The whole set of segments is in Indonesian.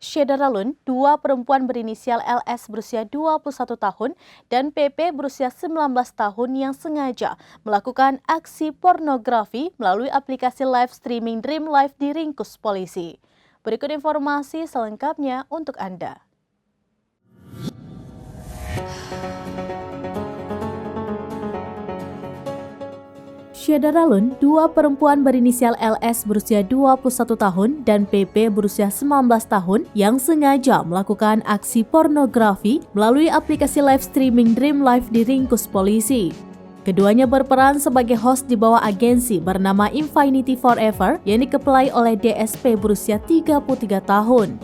Syederalun, dua perempuan berinisial LS berusia 21 tahun dan PP berusia 19 tahun yang sengaja melakukan aksi pornografi melalui aplikasi live streaming Dream Live diringkus polisi. Berikut informasi selengkapnya untuk Anda. Syederalun, dua perempuan berinisial LS berusia 21 tahun dan PP berusia 19 tahun yang sengaja melakukan aksi pornografi melalui aplikasi live streaming Dream Live diringkus polisi. Keduanya berperan sebagai host di bawah agensi bernama Infinity Forever yang dikepelai oleh DSP berusia 33 tahun.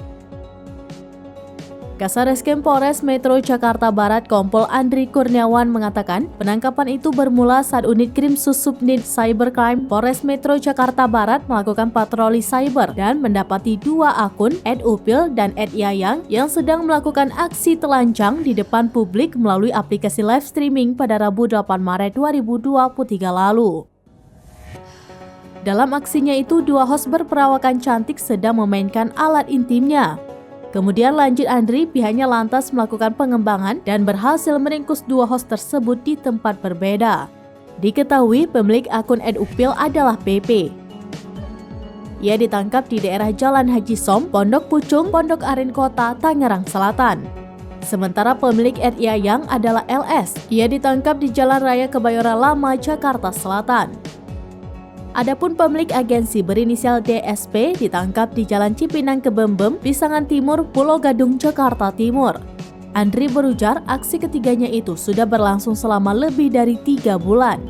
Kasareskrim Polres Metro Jakarta Barat Kompol Andri Kurniawan mengatakan penangkapan itu bermula saat unit Krimsus Subdit Cybercrime Polres Metro Jakarta Barat melakukan patroli cyber dan mendapati dua akun @upil dan @yayang yang sedang melakukan aksi telanjang di depan publik melalui aplikasi live streaming pada Rabu 8 Maret 2023 lalu. Dalam aksinya itu, dua host berperawakan cantik sedang memainkan alat intimnya. Kemudian lanjut Andri, pihaknya lantas melakukan pengembangan dan berhasil meringkus dua host tersebut di tempat berbeda. Diketahui pemilik akun @upil adalah PP. Ia ditangkap di daerah Jalan Haji Som, Pondok Pucung, Pondok Aren Kota, Tangerang Selatan. Sementara pemilik @yayang adalah LS. Ia ditangkap di Jalan Raya Kebayoran Lama, Jakarta Selatan. Adapun pemilik agensi berinisial DSP ditangkap di Jalan Cipinang Kebembem, Pisangan Timur, Pulau Gadung, Jakarta Timur. Andri berujar aksi ketiganya itu sudah berlangsung selama lebih dari 3 bulan.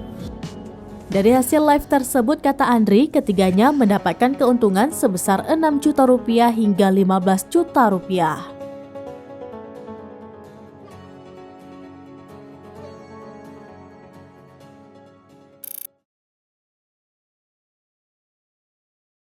Dari hasil live tersebut, kata Andri, ketiganya mendapatkan keuntungan sebesar 6 juta rupiah hingga 15 juta rupiah.